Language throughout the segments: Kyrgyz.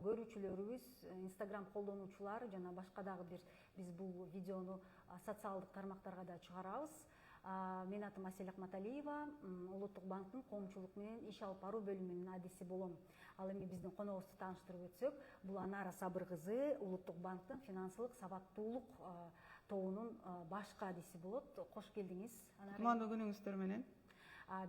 көрүүчүлөрүбүз, Instagram колдонуучулар жана башка дагы биз бул видеону социалдык тармактарга да чыгарабыз. Мен атым Асель Акматалиева, Улуттук банктын коомчулук менен иш алып баруу бөлүмүнүн адиси болом. Ал эми биздин коногубузду тааныштырып өтсөк, бул Анара Сабыр кызы, Улуттук банктын финансылык сабаттуулук тобунун башкы адиси болот. Кош келдиңиз, Анара. Кутмандуу күнүңүздөр менен.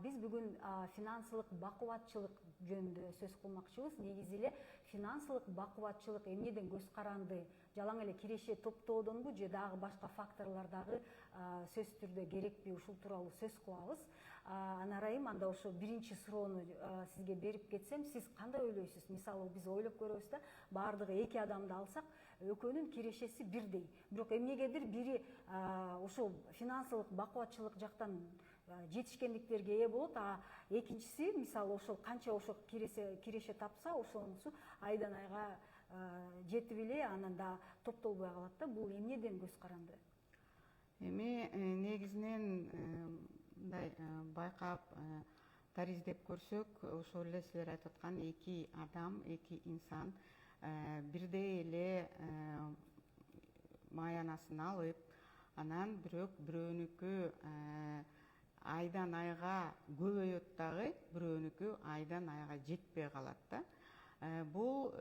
Биз бүгүн финансылык бакубатчылык жөнүндө сөз кылмакчыбыз. Негизи эле финансылык бакубатчылык эмнеден көз каранды, жалаң эле киреше топтоодонбу же дагы башка факторлор дагы сөзсүз түрдө керекпи, ушул тууралуу сөз кылабыз. Анарайым, анда ошо биринчи суроону сизге берип кетсем, сиз кандай ойлойсуз? Мисалы биз ойлоп көрөбүз да, баардыгы эки адамды алсак, экөөнүн кирешеси бирдей. Бирок эмнегедир бири ушул финансылык бакубатчылык жактан жетишкендиктерге ээ болот, а экинчиси мисалы ошол канча ошо киреше тапса, ошонусу айдан айга жетип эле анан да топтолбой калат да. Бул эмнеден көз каранды? Эми негизинен мындай байкап тариздеп көрсөк, ошол эле силер айтып аткан эки адам, эки инсан бирдей эле маянасын алып, анан бирок бирөөнүкү айдан айга көбөйөт дагы, бирөөнүкү айдан айга жетпей калат да. Бул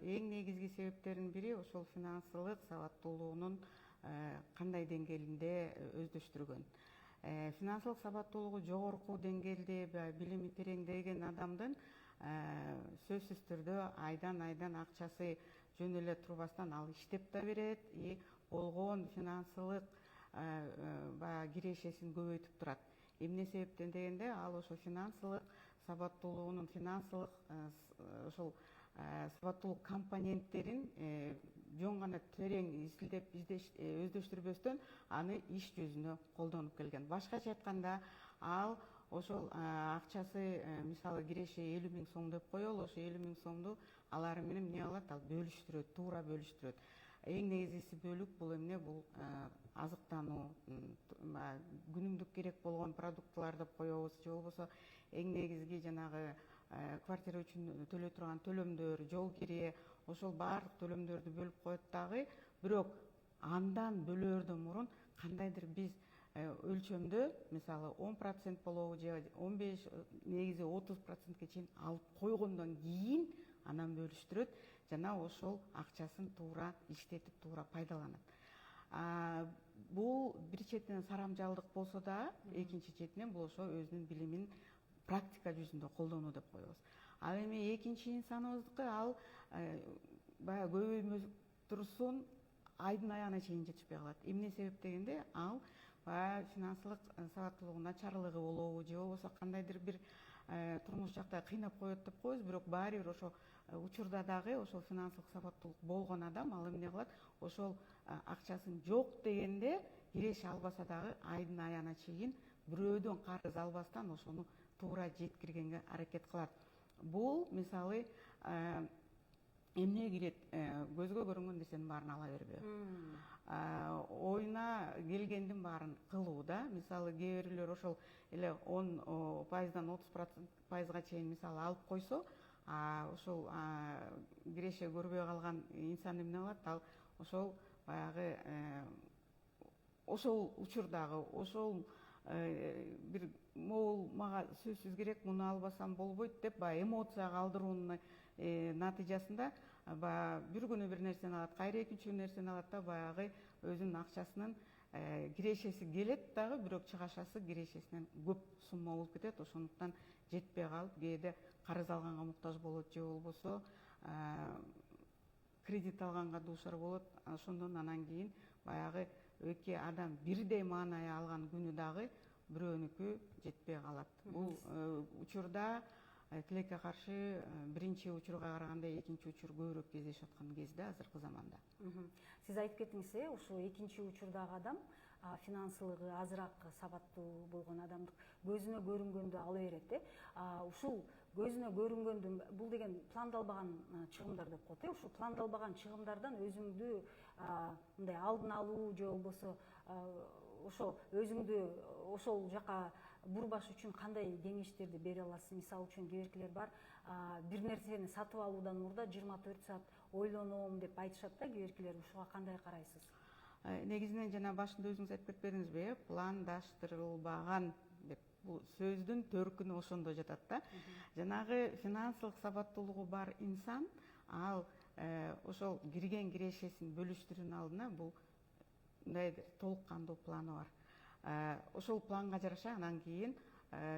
эң негизги себептердин бири ошол финансылык сабаттуулугунун кандай деңгээлинде өздөштүргөн. Финансылык сабаттуулугу жогорку деңгээлде билими тереңдеген адамдын сөзсүз түрдө айдан акчасы жөн эле турбастан ал иштеп да берет, болгон финансылык кирешесин көбөйтүп турат. Эмне себептен дегенде, ал ошо финансылык сабаттуулугунун финансылык ошол сабаттуулук компоненттерин жөн гана терең изилдеп өздөштүрбөстөн аны иш жүзүнө колдонуп келген. Башкача айтканда, ал ошол акчасы мисалы киреше 50 000 сом деп коелу, ошо 50 000 сомду алар менен эмне кылат? Ал бөлүштүрөт, туура бөлүштүрөт. Эң негизгиси бөлүк бул эмне? Бул азыктануу, күнүмдүк керек болгон продуктылар деп коебуз, же болбосо эң негизги жанагы квартира үчүн төлөй турган төлөмдөр, жол кирие, ошол баардык төлөмдөрдү бөлүп коет дагы. Бирок андан бөлөөрдөн мурун кандайдыр биз өлчөмдө, мисалы 10% болобу же 15, негизи 30%ке чейин алып койгондон кийин анан бөлүштүрөт жана ошол акчасын туура иштетип, туура пайдаланат. Бул бир четинен сарамжалдык болсо да, экинчи четинен бул ошо өзүнүн билимин практика жүзүндө колдонуу деп коебуз. Ал эми экинчи инсаныбыздыкы, ал баягы көбөймө турсун айдын аягына чейин жетишпей калат. Эмне себеп дегенде, ал финансылык сабаттуулугунун начарлыгы болобу, же болбосо кандайдыр бир турмуш жакта кыйнап коет деп коебуз, бирок баары бир ошо учурда дагы ошол финансылык сабаттуулук болгон адам ал эмне кылат? Ошол акчасын жок дегенде киреше албаса дагы айдын аягына чейин бирөөдөн карыз албастан ошону туура жеткиргенге аракет кылат. Бул мисалы эмне кирет? Көзгө көрүнгөн нерсенин баарын ала бербөө. Оюна келгендин баарын кылуу да. Мисалы кээ бирлер ошол эле 10%дан 30%га чейин мисалы алып койсо, ошол киреше көрбөй калган инсан эмне кылат? Ал ошол баягы ошол учурдагы ошол бир могул мага сөзсүз керек, муну албасам болбойт деп баягы эмоцияга алдыруунун натыйжасында бир күнү бир нерсени алат, кайра экинчи күнү нерсени алат да, баягы өзүнүн акчасынын кирешеси келет дагы, бирок чыгашасы кирешесинен көп сумма болуп кетет. Ошондуктан жетпей калып, кээде карыз алганга муктаж болот, же болбосо кредит алганга дуушар болот. Ошондон анан кийин баягы эки адам бирдей маанай алган күнү дагы бирөөнүкү жетпей калат. Бул учурда тилекке каршы биринчи учурга караганда экинчи учур көбүрөөк кездешип аткан кезде, азыркы заманда. Сиз айтып кеттиңиз, ушул экинчи учурдагы адам, финансылыгы азыраак сабаттуу болгон адамдык көзүнө көрүнгөндү ала берет. Ушул көзүнө көрүнгөндү, бул деген пландалбаган чыгымдар деп коет. Ушул пландалбаган чыгымдардан өзүңдү мындай алдын алуу, же болбосо ошо өзүңдү ошол жака бурбаш үчүн кандай кеңештерди бере аласыз? Мисалы үчүн кээ биркилер бар, бир нерсени сатып алуудан мурда 24 саат ойлоном деп айтышат да кээ биркилер. Ушуга кандай карайсыз? Негизинен жана башында өзүңүз айтып кетпедиңизби, пландаштырылбаган деп бул сөздүн төркүнү ошондо жатат да. Жанагы финансылык сабаттуулугу бар инсан ал ошол кирген кирешесин бөлүштүрүүнүн алдына бул мындайдыр толук кандуу планы бар. Ошол планга жараша анан кийин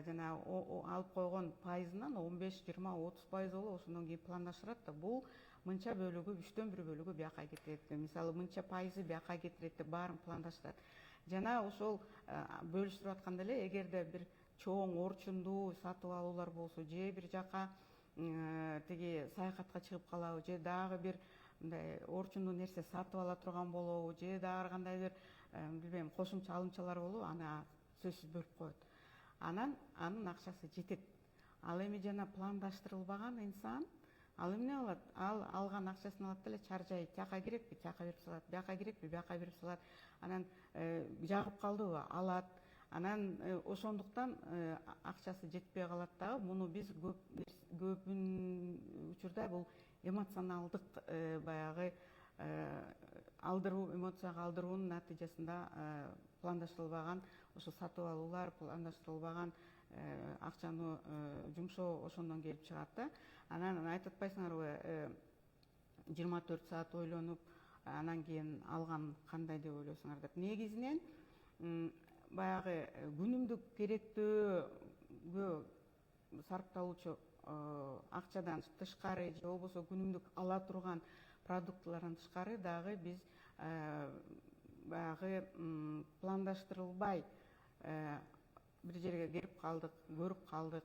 жана алып койгон пайызынан 15-20-30% болуп ошондон кийин пландаштырат да. Бул мынча бөлүгү, 3/4 бөлүгү бияка кетет. Мисалы мынча пайызы бияка кетирет деп баарын пландаштырат. Жана ошол бөлүштүрүп атканда эле эгерде бир чоң орчундуу сатып алуулар болсо, же бир жака тиги саякатка чыгып калабы, же дагы бир мындай орчундуу нерсе сатып ала турган болобу, же дагы кандайдыр билбейм кошумча алымчалар болобу, аны сөзсүз бөлүп коет. Анан анын акчасы жетет. Ал эми жана пландаштырылбаган инсан ал эмне кылат? Ал алган акчасын алат деле чаржайт. Тияка керекпи? Тияка берип салат. Бияка керекпи? Бияка берип салат. Анан жагып калдыбы? Алат. Анан ошондуктан акчасы жетпей калат дагы. Муну биз көпүн учурда бул эмоционалдык баягы алдыруу, эмоцияга алдыруунун натыйжасында пландаштырылбаган ошо сатып алуулар, пландаштырылбаган акчаны жумшоо ошондон келип чыгат да. Анан айтып атпайсыңарбы 24 саат ойлонуп, анан кийин алган кандай деп ойлойсуңар деп. Негизинен баягы күнүмдүк керектөөгө сарпталуучу акчадан тышкары же болбосо күнүмдүк ала турган продуктылардан тышкары дагы биз баягы пландаштырылбай бир жерге келип калдык, көрүп калдык,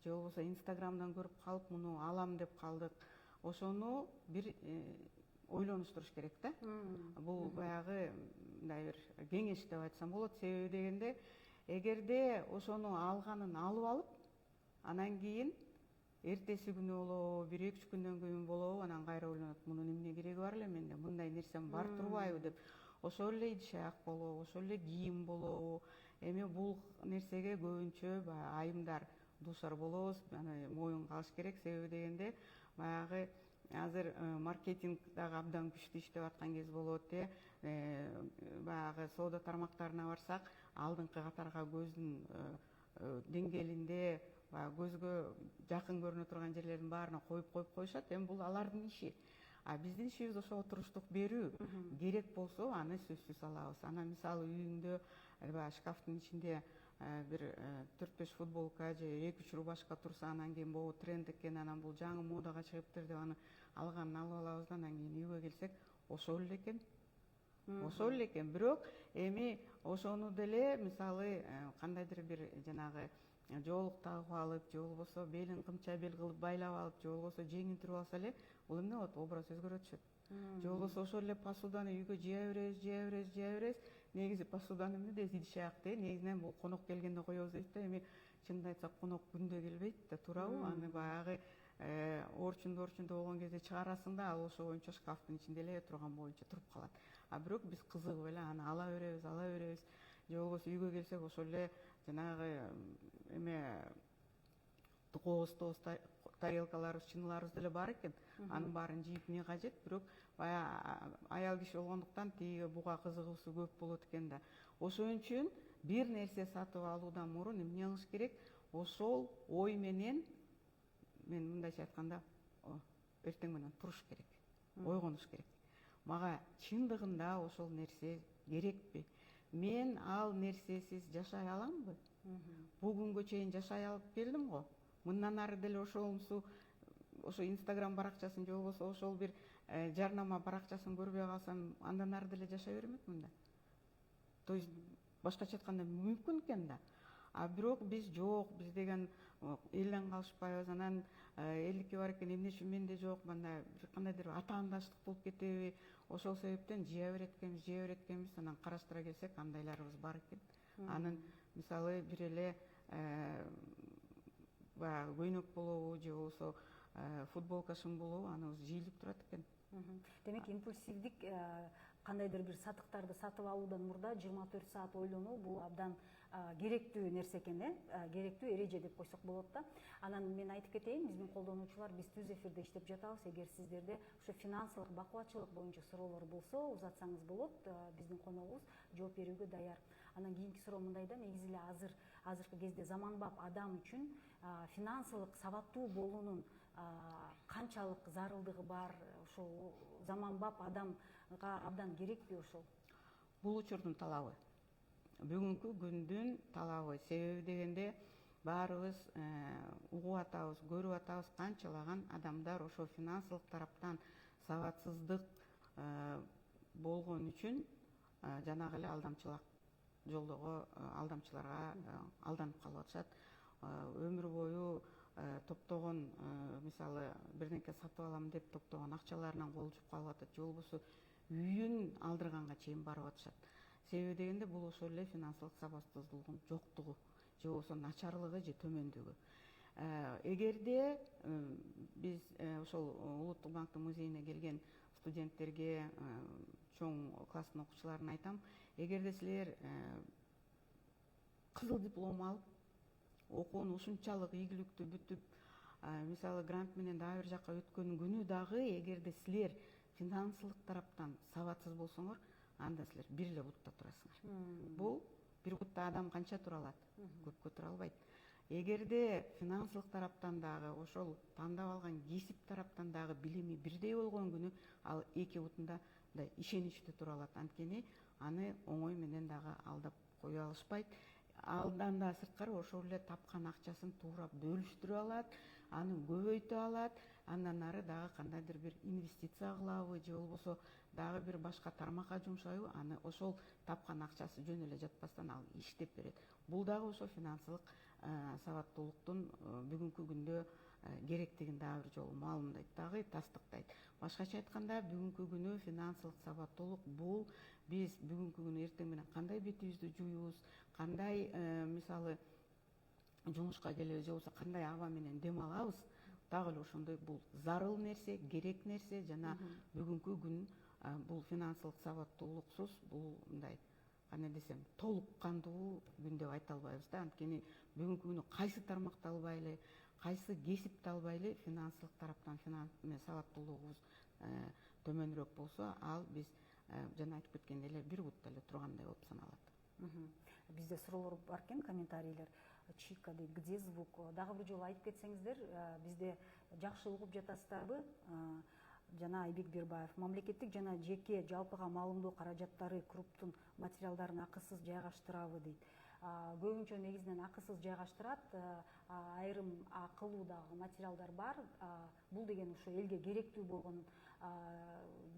же болбосо инстаграмдан көрүп калып муну алам деп калдык. Ошону бир ойлонуштуруш керек да. Бул баягы мындай бир кеңеш деп айтсам болот. Себеби дегенде, эгерде ошону алганын алып алып, анан кийин эртеси күнү болобу, 1-2 күндөн кийин болобу, анан кайра ойлонот, мунун эмне кереги бар эле менде, мындай нерсем бар турбайбы деп. Ошол эле идиш-аяк болобу, ошол эле кийим болобу. Эми бул нерсеге көбүнчө баягы айымдар дуушар болобуз, аны моюнга алыш керек. Себеби дегенде, баягы азыр маркетинг дагы абдан күчтүү иштеп аткан кез болот. Баягы соода тармактарына барсак, алдыңкы катарга көздүн деңгээлинде көзгө жакын көрүнө турган жерлердин баарына коюп коюшат. Эми бул алардын иши. А биздин ишибиз ошого туруштук берүү. Керек болсо аны сөзсүз алабыз. Анан мисалы үйүңдө баягы шкафтын ичинде бир 4-5 футболка же 2-3 рубашка турса, анан кийин могу тренд экен, анан бул жаңы модага чыгыптыр деп аны алганын алып алабыз да, анан кийин үйгө келсек ошол эле экен. Ошол эле экен. Бирок эми ошону деле мисалы кандайдыр бир жанагы жоолук тагып алып, же болбосо белин кымча бел кылып байлап алып, же болбосо жеңин туруп алса эле, бул эмне болот? Образ өзгөрө түшөт. Же болбосо ошол эле посуданы үйгө жыя беребиз. Негизи посуданы эмне дейбиз? Идиш-аяк негизинен бул конок келгенде коебуз дейт да. Эми чынын айтсак конок күндө келбейт да, туурабы? Аны баягы орчунду болгон кезде чыгарасың да, ал ошо боюнча шкафтын ичинде эле турган боюнча туруп калат. А бирок биз кызыгып эле аны ала беребиз. Же болбосо үйгө келсек ошол эле жанагы эме кооз тарелкаларыбыз, чыналарыбыз деле бар экен. Анын баарын жийип эмне кажет? Бирок баягы аял киши болгондуктан тигиге буга кызыгуусу көп болот экен да. Ошон үчүн бир нерсе сатып алуудан мурун эмне кылыш керек? Ошол ой менен, мен мындайча айтканда, эртең менен туруш керек, ойгонуш керек. Мага чындыгында ошол нерсе керекпи? Мен ал нерсесиз жашай аламбы? Бүгүнгө чейин жашай алып келдим го. Мындан ары деле ошонусу, ошо Инстаграм баракчасын же болбосо ошол бир жарнама баракчасын көрбөй калсам, андан ары деле жашай бермекмин да. То есть башкача айтканда мүмкүн экен да. А бирок биз жок, биз деген элден калышпайбыз. Анан элдикке бар экен, эмне үчүн менде жок, мындай бир кандайдыр атаандаштык болуп кетеби? Ошол себептен жыя берет экенбиз. Анан караштыра келсек, андайларыбыз бар экен. Анын мисалы бир эле баягы көйнөк болобу, же болбосо футболка шым болобу, аныбыз жийилип турат экен. Демек, импульсивдик кандайдыр бир сатыктарды сатып алуудан мурда 24 саат ойлонуу бул абдан керектүү нерсе экен, керектүү эреже деп койсок болот да. Анан мен айтып кетейин, биздин колдонуучулар биз түз эфирде иштеп жатабыз. Эгер сиздерде ушу финансылык бакубатчылык боюнча суроолор болсо, узатсаңыз болот. Биздин коногубуз жооп берүүгө даяр. Анан кийинки суроо мындай да, негизи эле азыркы кезде заманбап адам үчүн финансылык сабаттуу болуунун канчалык зарылдыгы бар, ошол заманбап адамга абдан керекпи ошол? Бул учурдун талабы, бүгүнкү күндүн талабы. Себеби дегенде баарыбыз угуп атабыз, көрүп атабыз, канчалаган адамдар ошо финансылык тараптан сабатсыздык болгон үчүн жанагы эле алдамчылык жолдого алдамчыларга алданып калып атышат. Өмүр бою топтогон, мисалы бирденке сатып алам деп топтогон акчаларынан кол жуп калып атат, же болбосо үйүн алдырганга чейин барып атышат. Себеби дегенде бул ошол эле финансылык сабатсыздыгынын жоктугу, же болбосо начарлыгы же төмөндүгү. Эгерде биз ошол Улуттук банктын музейине келген студенттерге, чоң класстын окуучуларына айтам, эгерде силер кызыл диплом алып, окууну ушунчалык ийгиликтүү бүтүп, мисалы грант менен дагы бир жакка өткөн күнү дагы эгерде силер финансылык тараптан сабатсыз болсоңор, анда силер бир эле бутта турасыңар. Бул бир бутта адам канча тура алат? Көпкө тура албайт. Эгерде финансылык тараптан дагы, ошол тандап алган кесип тараптан дагы билими бирдей болгон күнү, ал эки бутунда да ишеничтүү тура алат. Анткени аны оңой менен дагы алдап кое алышпайт. Алдан да сырткары ошол эле тапкан акчасын туура бөлүштүрө алат, аны көбөйтө алат. Андан ары дагы кандайдыр бир инвестиция кылабы, же болбосо дагы бир башка тармакка жумшайбы, аны ошол тапкан акчасы жөн эле жатпастан ал иштеп берет. Бул дагы ошо финансылык сабаттуулуктун бүгүнкү күндө керектигин дагы бир жолу маалымдайт, дагы тастыктайт. Башкача айтканда, бүгүнкү күнү финансылык сабаттуулук бул биз бүгүнкү күнү эртең менен кандай бетибизди жуюбуз, кандай мисалы жумушка келебиз, же болбосо кандай аба менен дем алабыз, дагы эле ошондой бул зарыл нерсе, керек нерсе. Жана бүгүнкү күн бул финансылык сабаттуулуксуз бул мындай, кандай десем, толук кандуу күн деп айта албайбыз да. Анткени бүгүнкү күнү кайсы тармакты албайлы, кайсы кесипти албайлы, финансылык тараптан сабаттуулугубуз төмөнүрөөк болсо, ал биз жана айтып кеткендей эле бир бутта эле тургандай болуп саналат. Бизде суроолор бар экен, комментарийлер. Чика дейт, где звук? Дагы бир жолу айтып кетсеңиздер, бизде жакшы угуп жатасыздарбы? Жана Айбек Бирбаев, мамлекеттик жана жеке жалпыга маалымдоо каражаттары круптун материалдарын акысыз жайгаштырабы дейт. Көбүнчө негизинен акысыз жайгаштырат, айрым акылуу дагы материалдар бар. Бул деген ушу элге керектүү болгон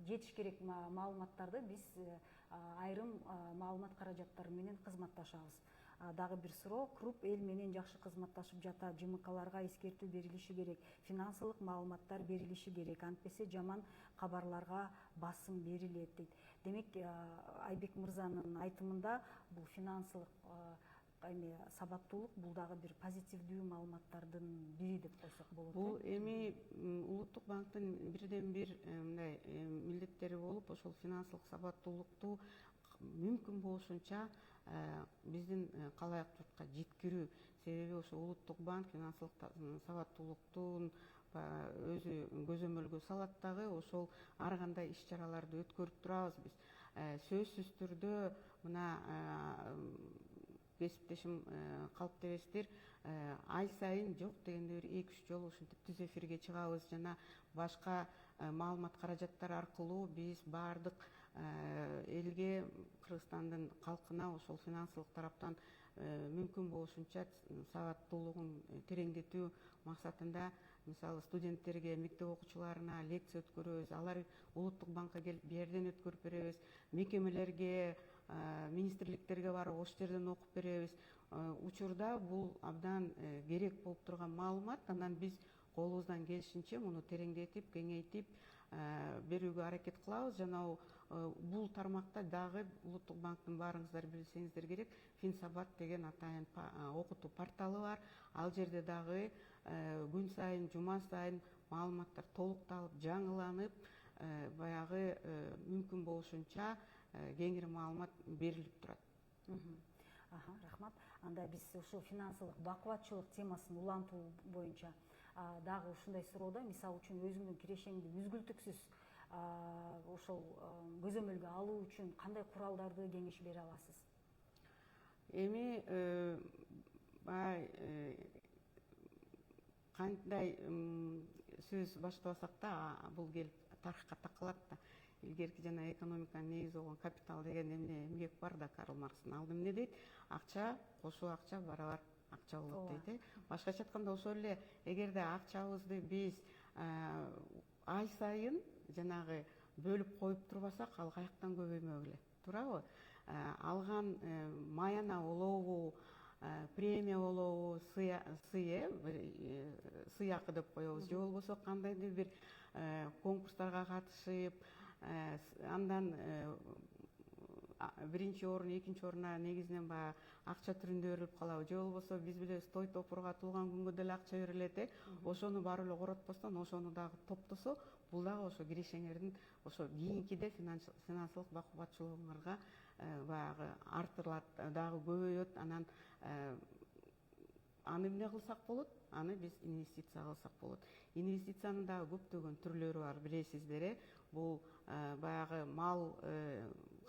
жетиш керек маалыматтарды биз айрым маалымат каражаттары менен кызматташабыз. Дагы бир суроо, Круп эл менен жакшы кызматташып жатат, ЖМКларга эскертүү берилиши керек, финансылык маалыматтар берилиши керек, антпесе жаман кабарларга басым берилет дейт. Демек, Айбек мырзанын айтымында бул финансылык сабаттуулук бул дагы бир позитивдүү маалыматтардын бири деп койсок болот. Бул эми Улуттук банктын бирден бир мындай милдеттери болуп, ошол финансылык сабаттуулукту мүмкүн болушунча биздин калайык журтка жеткирүү. Себеби ошо Улуттук банк финансылык сабаттуулуктун өзү көзөмөлгө салат дагы, ошол ар кандай иш чараларды өткөрүп турабыз биз. Сөзсүз түрдө мына кесиптешим калптебестер ай сайын жок дегенде бир 2-3 жолу ушинтип түз эфирге чыгабыз, жана башка маалымат каражаттары аркылуу биз баардык элге, Кыргызстандын калкына ошол финансылык тараптан мүмкүн болушунча сабаттуулугун тереңдетүү максатында, мисалы студенттерге, мектеп окуучуларына лекция өткөрөбүз, алар Улуттук банкка келип бу жерден өткөрүп беребиз, мекемелерге, министрликтерге барып ошол жерден окуп беребиз. Учурда бул абдан керек болуп турган маалымат. Анан биз колубуздан келишинче муну тереңдетип, кеңейтип берүүгө аракет кылабыз. Жана бул тармакта дагы Улуттук банктын баарыңыздар билсеңиздер керек, Финсабат деген атайын окутуу порталы бар. Ал жерде дагы күн сайын, жума сайын маалыматтар толукталып, жаңыланып, баягы мүмкүн болушунча кеңири маалымат берилип турат. Рахмат. Анда биз ушул финансылык бакубатчылык темасын улантуу боюнча дагы ушундай суроо мисалы үчүн өзүңдүн кирешеңди мүзгүлтүксүз ошол көзөмөлгө алуу үчүн кандай куралдарды кеңеш бере аласыз? Эми баягы кандай сөз баштабасак да бул келип тарыхка такалат да. Илгерки жана экономиканын негизи болгон капитал деген эмгек бар да, Карл Маркстын. Ал эмне дейт? Акча кошуу акча барабар акча болот дейт. Башкача айтканда ошол эле эгерде акчабызды биз ай сайын жанагы бөлүп коюп турбасак, ал каяктан көбөймөк эле, туурабы? Алган маяна болобу, премия болобу, сыйакы деп коебуз, же болбосо кандайдыр бир конкурстарга катышып, андан биринчи орун, экинчи орунна негизинен баягы акча түрүндө берилип калабы, же болбосо биз билебиз той топурга, туулган күнгө деле акча берилет, ошону барып эле коротпостон ошону дагы топтосо, бул дагы ошо кирешеңердин ошо кийинкиде финансылык бакубатчылыгыңарга баягы артылат, дагы көбөйөт. Анан аны эмне кылсак болот? Аны биз инвестиция кылсак болот. Инвестициянын дагы көптөгөн түрлөрү бар, билесиздер. Бул баягы мал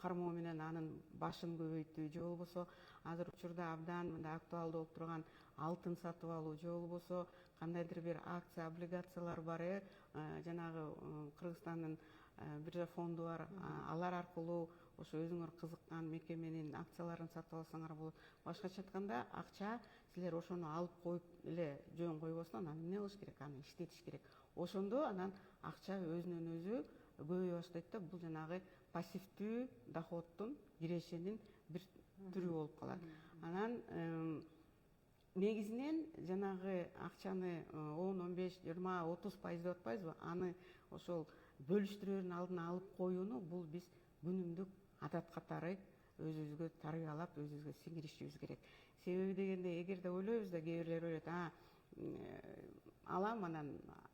кармоо менен анын башын көбөйтүү, же болбосо азыр учурда абдан мындай актуалдуу болуп турган алтын сатып алуу, же болбосо кандайдыр бир акция, облигациялар бар, жанагы Кыргызстандын биржа фонду бар, алар аркылуу ошо өзүңөр кызыккан мекеменин акцияларын сатып алсаңар болот. Башкача айтканда, акча силер ошону алып коюп эле жөн койбостон, аны эмне кылыш керек? Аны иштетиш керек. Ошондо анан акча өзүнөн өзү көбөйө баштайт да. Бул жанагы пассивдүү доходдун, кирешенин бир түрү болуп калат. Анан негизинен жанагы акчаны 10, 15, 20, 30% деп атпайбызбы? Аны ошол бөлүштүрүүнүн алдына алып коюуну бул биз күнүмдүк адат катары өзүбүзгө тарбиялап, өзүбүзгө сиңиришибиз керек. Себеби дегенде, эгерде ойлойбуз да, кээ бирлер ойлойт, алам анан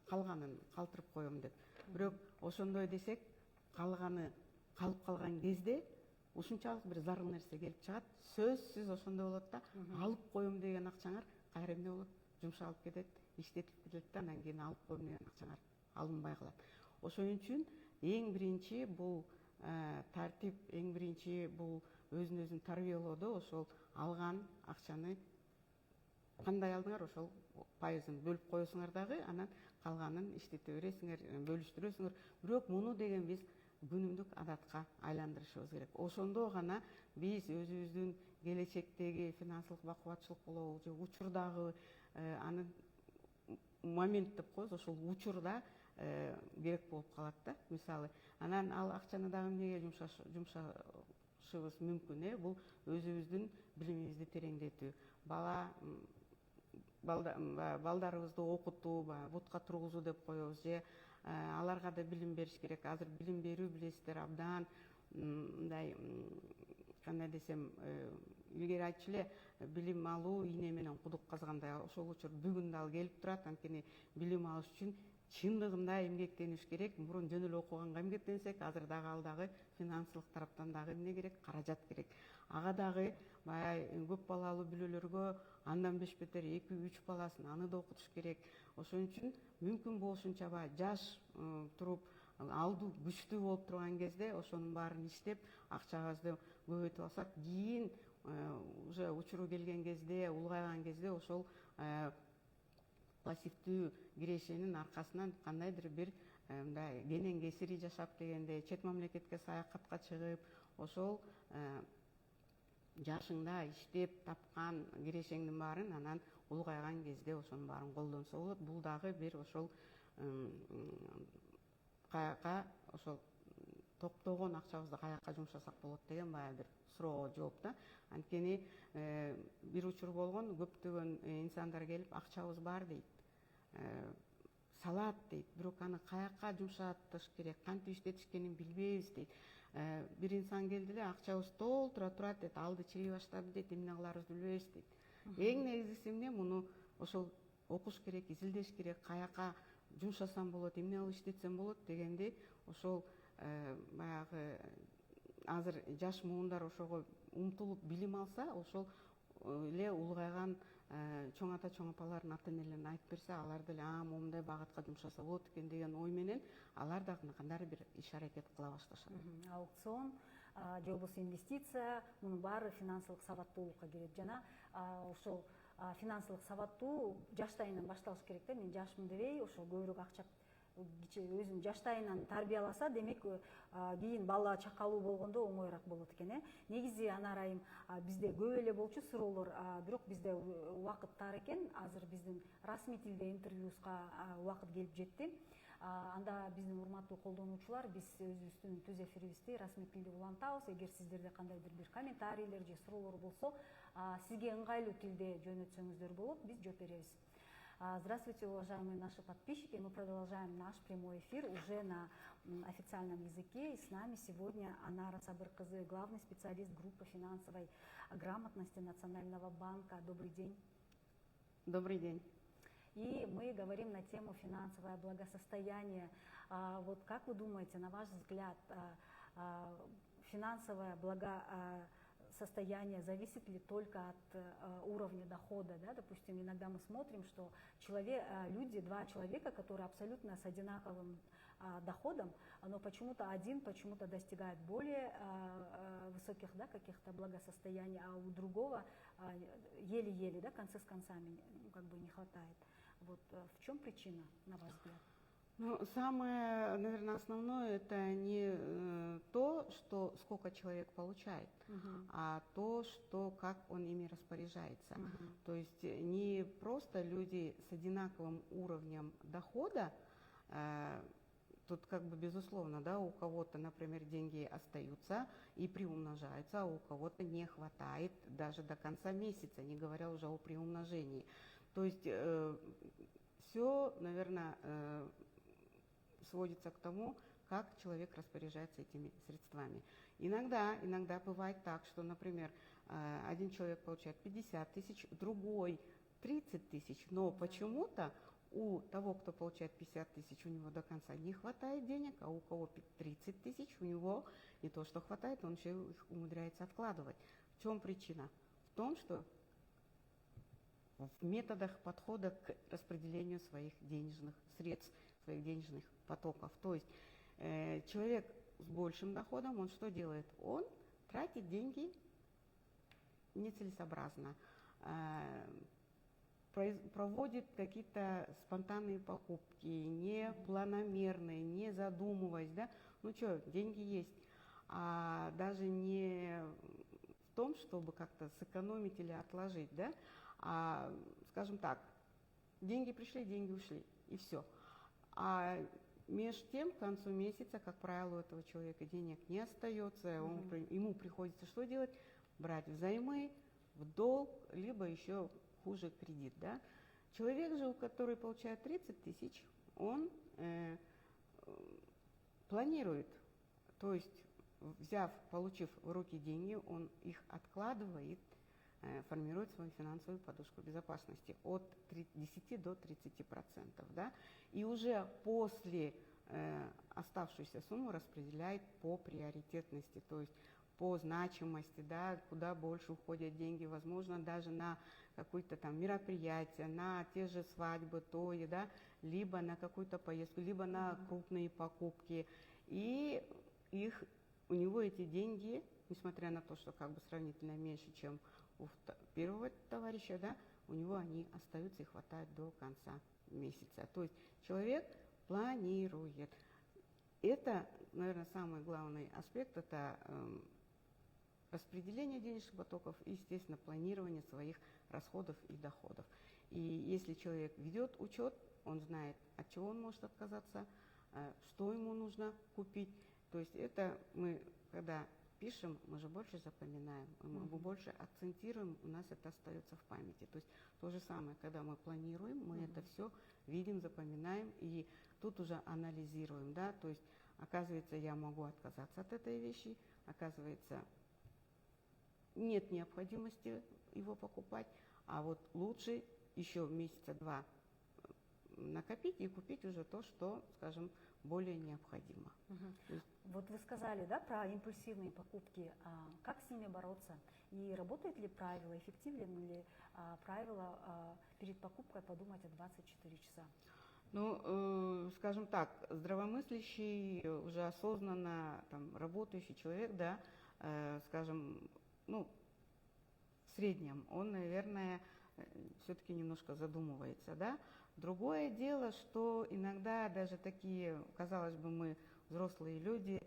калганын калтырып коем деп. Бирок ошондой десек, калганы калып калган кезде ушунчалык бир зарыл нерсе келип чыгат. Сөзсүз ошондой болот да, алып коем деген акчаңар кайра эмне болот? Жумшалып кетет, иштетип кетет да, анан кийин алып коем деген акчаңар алынбай калат. Ошон үчүн эң биринчи бул тартип, эң биринчи бул өзүн тарбиялоодо ошол алган акчаны кандай алдыңар, ошол пайызын бөлүп коесуңар дагы, анан калганын иштете бересиңер, бөлүштүрөсүңөр. Бирок муну деген биз күнүмдүк адатка айландырышыбыз керек. Ошондо гана биз өзүбүздүн келечектеги финансылык бакубатчылык болобу, же учурдагы аны момент деп коебуз, ошол учурда керек болуп калат да. Мисалы, анан ал акчаны дагы эмнеге жумшашыбыз мүмкүн? Бул өзүбүздүн билимибизди тереңдетүү, балдарыбызды окутуу, бутка тургузуу деп коебуз, же аларга да билим бериш керек. Азыр билим берүү, билесиздер, абдан мындай, кандай десем, илгери айтчу эле, билим алуу ийне менен кудук казгандай. Ошол учур бүгүн дагы келип турат. Анткени билим алыш үчүн чындыгында эмгектениш керек. Мурун жөн эле окуганга эмгектенсек, азыр дагы ал дагы финансылык тараптан дагы эмне керек? Каражат керек. Ага дагы баягы көп балалуу бүлөлөргө андан беш бетер 2-3 баласын аны да окутуш керек. Ошон үчүн мүмкүн болушунча баягы жаш туруп, алдуу күчтүү болуп турган кезде ошонун баарын иштеп, акчабызды көбөйтүп алсак, кийин уже учуру келген кезде, улгайган кезде ошол пассивдүү кирешенин аркасынан кандайдыр бир мындай кенен кесири жашап дегенде, чет мамлекетке саякатка чыгып, ошол жашыңда иштеп тапкан кирешеңдин баарын анан улгайган кезде ошонун баарын колдонсо болот. Бул дагы бир ошол каяка, ошол токтогон акчабызды каяка жумшасак болот деген баягы бир суроого жооп да. Анткени бир учур болгон, көптөгөн инсандар келип акчабыз бар дейт, салат дейт, бирок аны каяка жумшатыш керек, кантип иштетишкенин билбейбиз дейт. Бир инсан келди эле, акчабыз толтура турат дейт, алды чыгый баштады дейт, эмне кыларыбызды билбейбиз дейт. Эң негизгиси эмне? Муну ошол окуш керек, изилдеш керек, каяка жумшасам болот, эмне кылып иштетсем болот дегенди ошол баягы азыр жаш муундар ошого умтулуп билим алса, ошол эле улгайган чоң ата чоң апалардын ата энелерине айтып берсе, алар деле момундай багытка жумшаса болот экен деген ой менен алар дагы кандайдыр бир иш аракет кыла башташат. Аукцион же болбосо инвестиция, мунун баары финансылык сабаттуулукка кирет. Жана ошол финансылык сабаттуу жаштайынан башталыш керек да. Мен жашмын дебей, ошол көбүрөөк акча өзүн жаштайынан тарбияласа, демек кийин бала чакалуу болгондо оңоюраак болот экен. Негизи Анар айым, бизде көп эле болчу суроолор, бирок бизде убакыт тар экен. Азыр биздин расмий тилде интервьюска убакыт келип жетти. Анда биздин урматтуу колдонуучулар, биз өзүбүздүн түз эфирибизди расмий тилде улантабыз. Эгер сиздерде кандайдыр бир комментарийлер же суроолор болсо, сизге ыңгайлуу тилде жөнөтсөңүздөр болот, биз жооп беребиз. Здравствуйте, уважаемые наши подписчики. Мы продолжаем наш прямой эфир уже на официальном языке. И с нами сегодня Анара Сабыр-кызы, главный специалист группы финансовой грамотности Национального банка. Добрый день. Добрый день. И мы говорим на тему финансовое благосостояние. Вот как вы думаете, на ваш взгляд, финансовое благосостояние зависит ли только от уровня дохода? Да? Допустим, иногда мы смотрим, что люди, два человека, которые абсолютно с одинаковым доходом, но почему-то один достигает более высоких, да, каких-то благосостояний, а у другого еле-еле, да, концы с концами как бы не хватает. Вот в чем причина, на ваш взгляд? Ну, самое, наверное, основное это не то, что сколько человек получает, а то, что как он ими распоряжается. То есть не просто люди с одинаковым уровнем дохода, тут как бы безусловно, да, у кого-то, например, деньги остаются и приумножаются, а у кого-то не хватает даже до конца месяца, не говоря уже о приумножении. То есть все, наверное, сводится к тому, как человек распоряжается этими средствами. Иногда бывает так, что, например, один человек получает 50 тысяч, другой 30 тысяч, но почему-то у того, кто получает 50 тысяч, у него до конца не хватает денег, а у кого 30 тысяч, у него не то, что хватает, он еще их умудряется откладывать. В чем причина? В том, что в методах подхода к распределению своих денежных средств, своих денежных потоков. То есть человек с большим доходом, он что делает? Он тратит деньги нецелесообразно, проводит какие-то спонтанные покупки, непланомерные, не задумываясь, да? Ну что, деньги есть, а даже не в том, чтобы как-то сэкономить или отложить, да? А, скажем так, деньги пришли, деньги ушли, и все. А между тем, к концу месяца, как правило, у этого человека денег не остается, ему приходится что делать? Брать взаймы, в долг, либо еще хуже кредит, да? Человек же, который получает 30 тысяч, он планирует, то есть получив в руки деньги, он их откладывает, формирует свою финансовую подушку безопасности от 10 до 30%, да? И уже после оставшуюся сумму распределяет по приоритетности, то есть по значимости, да, куда больше уходят деньги, возможно, даже на какое-то там мероприятие, на те же свадьбы, тои, да, либо на какую-то поездку, либо на крупные покупки. И у него эти деньги, несмотря на то, что как бы сравнительно меньше, чем у первого товарища, да, у него они остаются и хватает до конца месяца. То есть человек планирует. Это, наверное, самый главный аспект, это распределение денежных потоков и, естественно, планирование своих расходов и доходов. И если человек ведет учет, он знает, от чего он может отказаться, что ему нужно купить. То есть это мы, когда пишем, мы же больше запоминаем, мы больше акцентируем, у нас это остается в памяти. То есть то же самое, когда мы планируем, мы это все видим, запоминаем и тут уже анализируем, да, то есть оказывается, я могу отказаться от этой вещи, оказывается, нет необходимости его покупать, а вот лучше еще месяца два накопить и купить уже то, что, скажем, более необходимо. Вот вы сказали, да, про импульсивные покупки. Как с ними бороться? И работает ли правило, эффективно ли правило перед покупкой подумать о 24 часа? Ну, скажем так, здравомыслящий, уже осознанно там, работающий человек, да, скажем, ну, в среднем, он, наверное, все-таки немножко задумывается, да. Другое дело, что иногда даже такие, казалось бы, мы взрослые люди,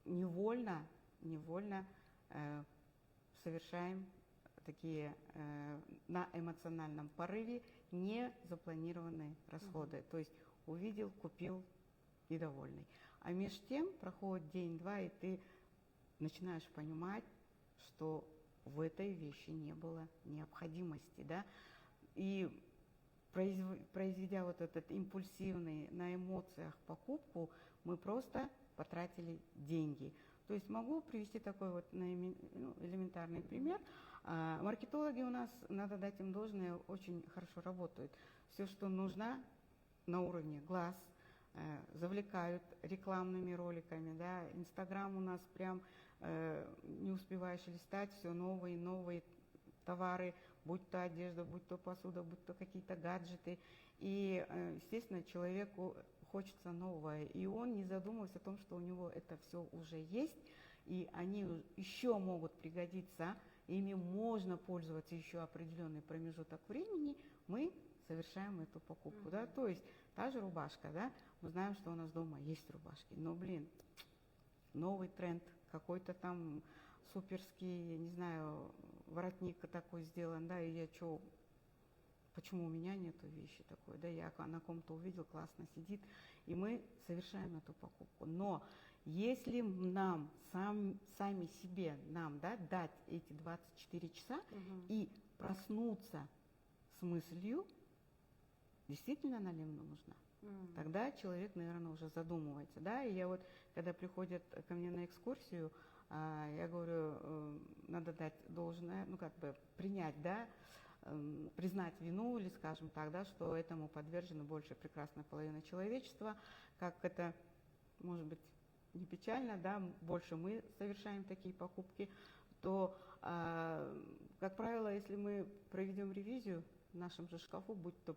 невольно совершаем такие на эмоциональном порыве не запланированные расходы. То есть увидел, купил и довольный. А между тем проходит день-два, и ты начинаешь понимать, что в этой вещи не было необходимости, да. И произведя вот этот импульсивный на эмоциях покупку, мы просто потратили деньги. То есть могу привести такой вот элементарный пример. Маркетологи у нас, надо дать им должное, очень хорошо работают. Все, что нужно, на уровне глаз, завлекают рекламными роликами, да. Инстаграм у нас прям не успеваешь листать, все новые и новые товары, будь то одежда, будь то посуда, будь то какие-то гаджеты. И, естественно, человеку хочется новое, и он не задумывается о том, что у него это все уже есть, и они еще могут пригодиться, ими можно пользоваться еще определенный промежуток времени, мы совершаем эту покупку, да, то есть та же рубашка, да, мы знаем, что у нас дома есть рубашки, но, блин, новый тренд, какой-то там суперский, я не знаю, воротник такой сделан, да, и я что, почему у меня нету вещи такой, да, я на ком-то увидел, классно сидит, и мы совершаем эту покупку. Но если нам, сами себе, да, дать эти 24 часа и проснуться с мыслью, действительно она ли мне нужна, тогда человек, наверное, уже задумывается, да, и я вот, когда приходят ко мне на экскурсию, я говорю, надо дать должное, ну, как бы принять, да, признать вину, или, скажем так, да, что этому подвержена больше прекрасная половина человечества, как это, может быть, не печально, да, больше мы совершаем такие покупки, то, как правило, если мы проведем ревизию в нашем же шкафу, будь то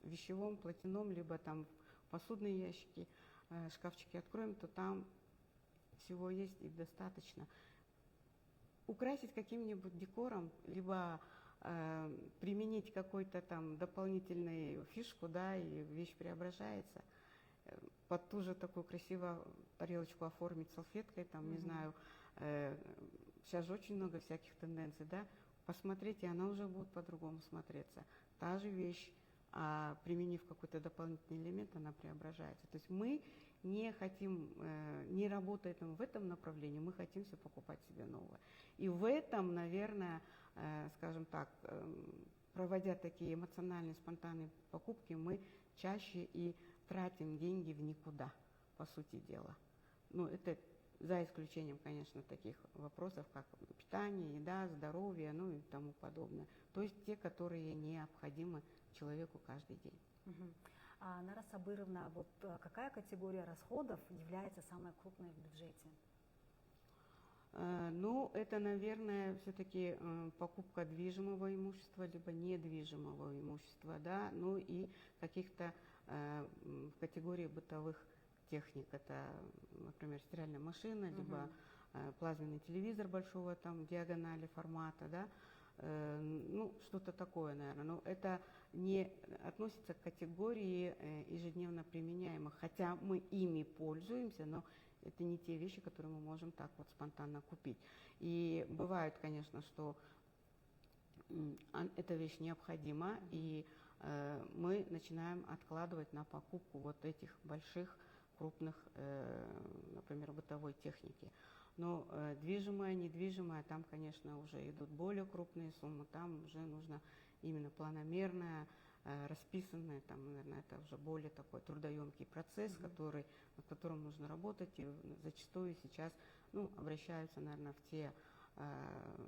вещевом, платяном, либо там посудные ящики, шкафчики откроем, то там всего есть и достаточно. Украсить каким-нибудь декором, либо применить какой-то там дополнительную фишку, да, и вещь преображается, под ту же такую красивую тарелочку оформить салфеткой, там, не знаю, сейчас же очень много всяких тенденций, да, посмотрите, она уже будет по-другому смотреться. Та же вещь, применив какой-то дополнительный элемент, она преображается. То есть мы не хотим, не работаем в этом направлении, мы хотим все покупать себе новое. И в этом, наверное, скажем так, проводя такие эмоциональные, спонтанные покупки, мы чаще и тратим деньги в никуда, по сути дела. Ну, это за исключением, конечно, таких вопросов, как питание, еда, здоровье, ну и тому подобное. То есть те, которые необходимы человеку каждый день. Нара Сабыровна, вот какая категория расходов является самой крупной в бюджете? Ну, это, наверное, все-таки покупка движимого имущества, либо недвижимого имущества, да, ну и каких-то в категории бытовых техник. Это, например, стиральная машина, либо плазменный телевизор большого там диагонали формата, да, ну, что-то такое, наверное. Но это не относится к категории ежедневно применяемых, хотя мы ими пользуемся, но это не те вещи, которые мы можем так вот спонтанно купить. И бывает, конечно, что эта вещь необходима, и мы начинаем откладывать на покупку вот этих больших, крупных, например, бытовой техники. Но движимое, недвижимое, там, конечно, уже идут более крупные суммы, там уже нужно именно планомерное, расписанное, там, наверное, это уже более такой трудоемкий процесс, над которым нужно работать, и зачастую сейчас, ну, обращаются, наверное, в те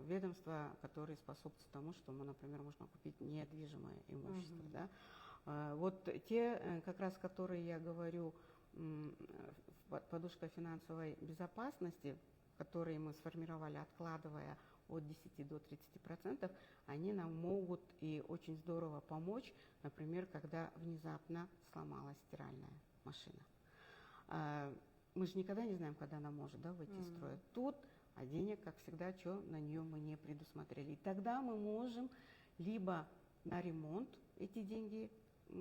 ведомства, которые способствуют тому, что, например, можно купить недвижимое имущество, да. Вот те, как раз, которые я говорю, подушка финансовой безопасности, которые мы сформировали, откладывая от 10 до 30%, они нам могут и очень здорово помочь, например, когда внезапно сломалась стиральная машина. Мы же никогда не знаем, когда она может, да, выйти из строя. Тут, а денег, как всегда, что на нее мы не предусмотрели. И тогда мы можем либо на ремонт эти деньги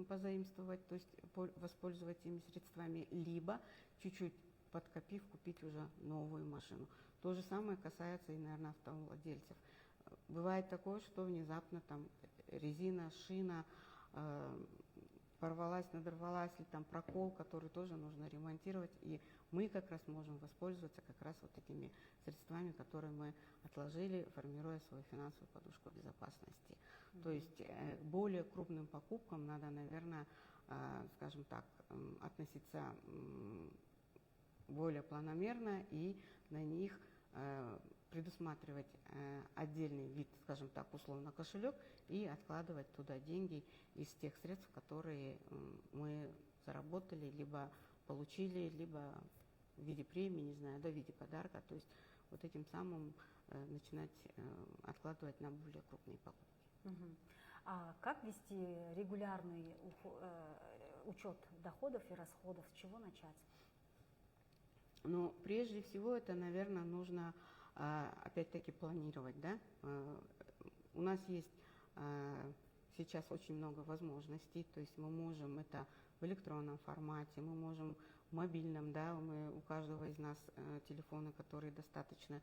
позаимствовать, то есть воспользоваться этими средствами, либо чуть-чуть подкопив, купить уже новую машину. То же самое касается и, наверное, автовладельцев. Бывает такое, что внезапно там резина, шина порвалась, надорвалась, или там прокол, который тоже нужно ремонтировать, и мы как раз можем воспользоваться как раз вот этими средствами, которые мы отложили, формируя свою финансовую подушку безопасности. То есть к более крупным покупкам надо, наверное, скажем так, относиться более планомерно и на них предусматривать отдельный вид, скажем так, условно кошелек, и откладывать туда деньги из тех средств, которые мы заработали, либо получили, либо в виде премии, не знаю, да, в виде подарка. То есть вот этим самым начинать откладывать на более крупные покупки. А как вести регулярный учет доходов и расходов? С чего начать? Ну, прежде всего, это, наверное, нужно опять-таки планировать, да. У нас есть сейчас очень много возможностей, то есть мы можем это в электронном формате, мы можем в мобильном, да, у каждого из нас телефоны, которые достаточно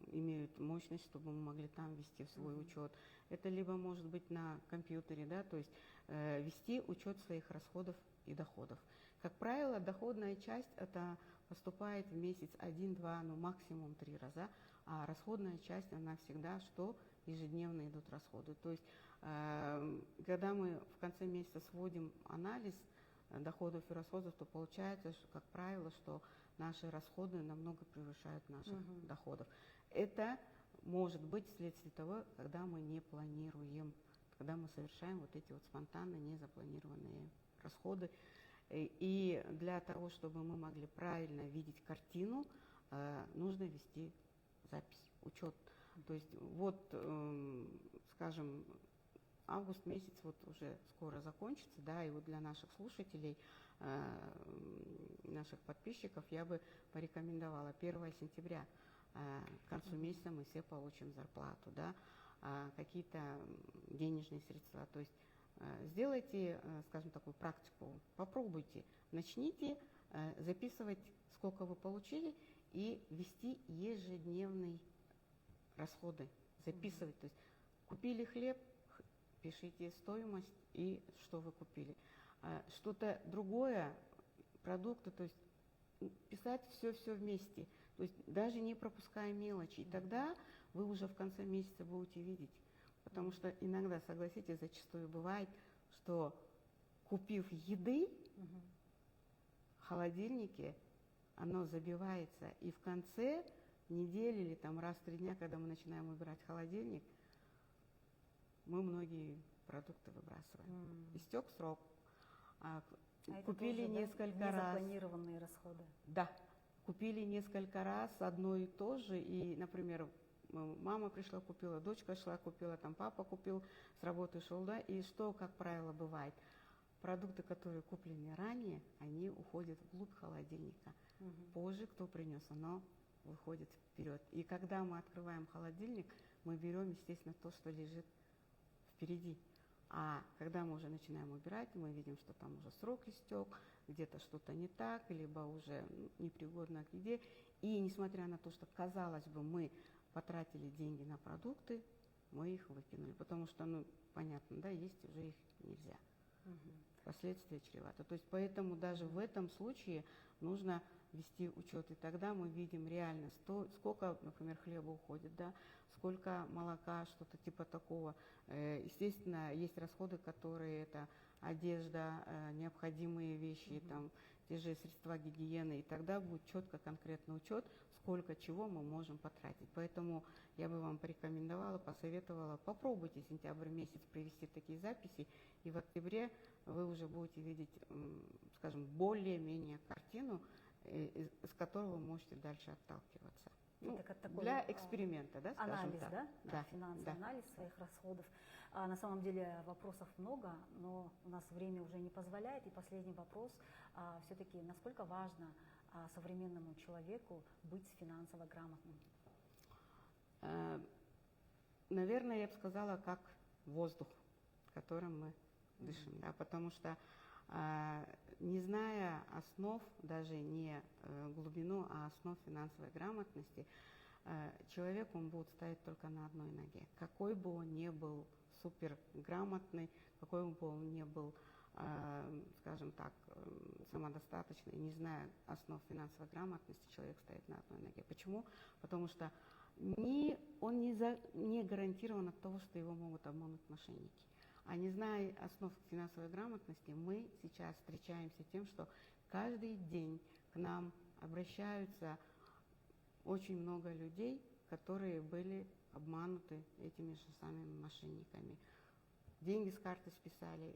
имеют мощность, чтобы мы могли там вести свой учет. Это либо может быть на компьютере, да, то есть вести учет своих расходов и доходов. Как правило, доходная часть это поступает в месяц 1-2, ну максимум 3 раза, а расходная часть, она всегда что? Ежедневно идут расходы. То есть, когда мы в конце месяца сводим анализ доходов и расходов, то получается, что, как правило, что наши расходы намного превышают наших доходов. Это может быть вследствие того, когда мы не планируем, когда мы совершаем вот эти вот спонтанно незапланированные расходы. И для того, чтобы мы могли правильно видеть картину, нужно вести запись, учет. То есть вот, скажем, август месяц вот уже скоро закончится, да, и вот для наших слушателей, наших подписчиков я бы порекомендовала 1 сентября, к концу месяца мы все получим зарплату, да, какие-то денежные средства. То есть сделайте, скажем, такую практику, попробуйте, начните записывать, сколько вы получили, и вести ежедневные расходы, записывать. То есть купили хлеб, пишите стоимость и что вы купили. Что-то другое, продукты, то есть писать все вместе, то есть даже не пропуская мелочи. И тогда вы уже в конце месяца будете видеть. Потому что иногда, согласитесь, зачастую бывает, что купив еды в холодильнике, оно забивается. И в конце недели или там раз в 3 дня, когда мы начинаем убирать холодильник, мы многие продукты выбрасываем. Истек срок. Купили тоже, несколько да, раз. незапланированные расходы. Да, купили несколько раз одно и то же. И, например, мама пришла, купила, дочка шла, купила, там папа купил, с работы шел, да. И что, как правило, бывает? Продукты, которые куплены ранее, они уходят вглубь холодильника. Позже, кто принес, оно выходит вперед. И когда мы открываем холодильник, мы берем, естественно, то, что лежит впереди. А когда мы уже начинаем убирать, мы видим, что там уже срок истек, где-то что-то не так, либо уже непригодно к еде. И несмотря на то, что, казалось бы, мы потратили деньги на продукты, мы их выкинули, потому что, ну, понятно, да, есть уже их нельзя. Последствия чреваты. То есть поэтому даже в этом случае нужно вести учет, и тогда мы видим реально, сколько, например, хлеба уходит, да, сколько молока, что-то типа такого. Естественно, есть расходы, которые это одежда, необходимые вещи, там, те же средства гигиены, и тогда будет четко, конкретный учет, сколько чего мы можем потратить. Поэтому я бы вам порекомендовала, посоветовала, попробуйте сентябрь месяц привести такие записи, и в октябре вы уже будете видеть, скажем, более-менее картину, из которого вы можете дальше отталкиваться. Ну, как такой, для эксперимента, да, скажем анализ, так. да? Финансовый анализ своих расходов. На самом деле вопросов много, но у нас время уже не позволяет. И последний вопрос. Все-таки, насколько важно современному человеку быть финансово грамотным? Наверное, я бы сказала, как воздух, которым мы дышим, да, потому что не зная основ, даже не глубину, а основ финансовой грамотности, человек, он будет стоять только на одной ноге. Какой бы он ни был суперграмотный, какой бы он ни был, скажем так, самодостаточный, не зная основ финансовой грамотности, человек стоит на одной ноге. Почему? Потому что он не гарантирован от того, что его могут обмануть мошенники. А не зная основ финансовой грамотности, мы сейчас встречаемся с тем, что каждый день к нам обращаются очень много людей, которые были обмануты этими же самыми мошенниками. Деньги с карты списали.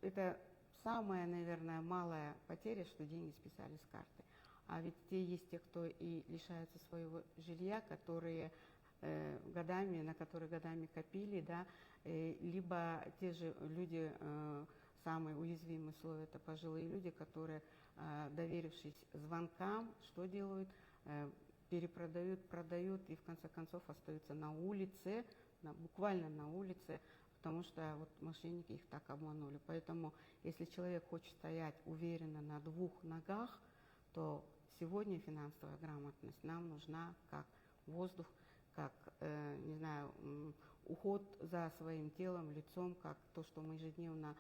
Это самая, наверное, малая потеря, что деньги списали с карты. А ведь есть те, кто и лишаются своего жилья, которые на которые годами копили, да, либо те же люди, самые уязвимые слои, это пожилые люди, которые, доверившись звонкам, что делают? Перепродают, продают и в конце концов остаются на улице, буквально на улице, потому что вот мошенники их так обманули. Поэтому, если человек хочет стоять уверенно на двух ногах, то сегодня финансовая грамотность нам нужна как воздух, как, не знаю, уход за своим телом, лицом, как то, что мы ежедневно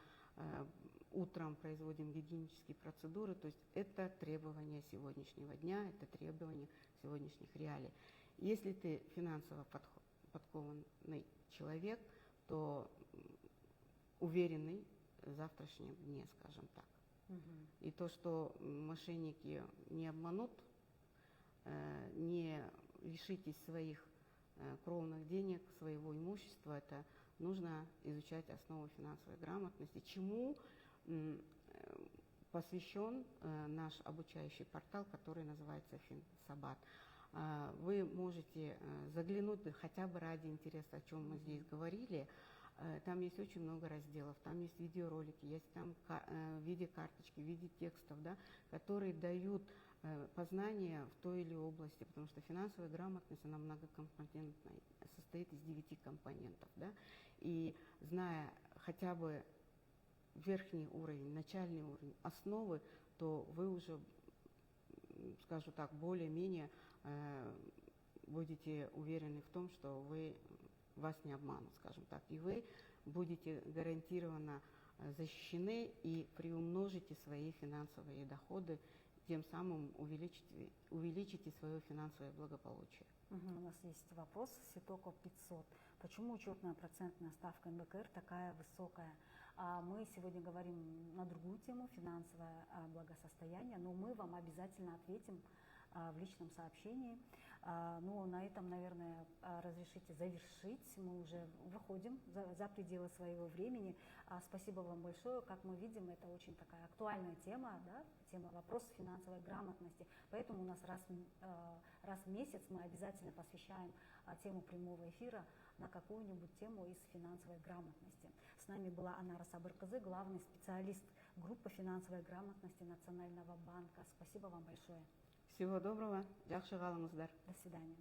утром производим гигиенические процедуры. То есть это требования сегодняшнего дня, это требования сегодняшних реалий. Если ты финансово подкованный человек, то уверенный в завтрашнем дне, скажем так. И то, что мошенники не обманут, не лишитесь своих кровных денег, своего имущества, это нужно изучать основы финансовой грамотности, чему посвящен наш обучающий портал, который называется FinSabat. Вы можете заглянуть хотя бы ради интереса, о чем мы здесь говорили. Там есть очень много разделов, там есть видеоролики, есть там в виде карточки, в виде текстов, да, которые дают познания в той или области, потому что финансовая грамотность, она многокомпонентная, состоит из 9 компонентов, да, и зная хотя бы верхний уровень, начальный уровень, основы, то вы уже, скажу так, более-менее будете уверены в том, что вас не обманут, скажем так, и вы будете гарантированно защищены и приумножите свои финансовые доходы, тем самым увеличите свое финансовое благополучие. У нас есть вопрос Ситоко 500. Почему учетная процентная ставка НБКР такая высокая? Мы сегодня говорим на другую тему, финансовое благосостояние, но мы вам обязательно ответим в личном сообщении. Ну, на этом, наверное, разрешите завершить. Мы уже выходим за пределы своего времени. Спасибо вам большое. Как мы видим, это очень такая актуальная тема, да? Тема вопросов финансовой грамотности. Поэтому у нас раз в месяц мы обязательно посвящаем тему прямого эфира на какую-нибудь тему из финансовой грамотности. С нами была Анара Сабыркызы, главный специалист группы финансовой грамотности Национального банка. Спасибо вам большое. Всего доброго. Жақсы қалыңыздар. До свидания.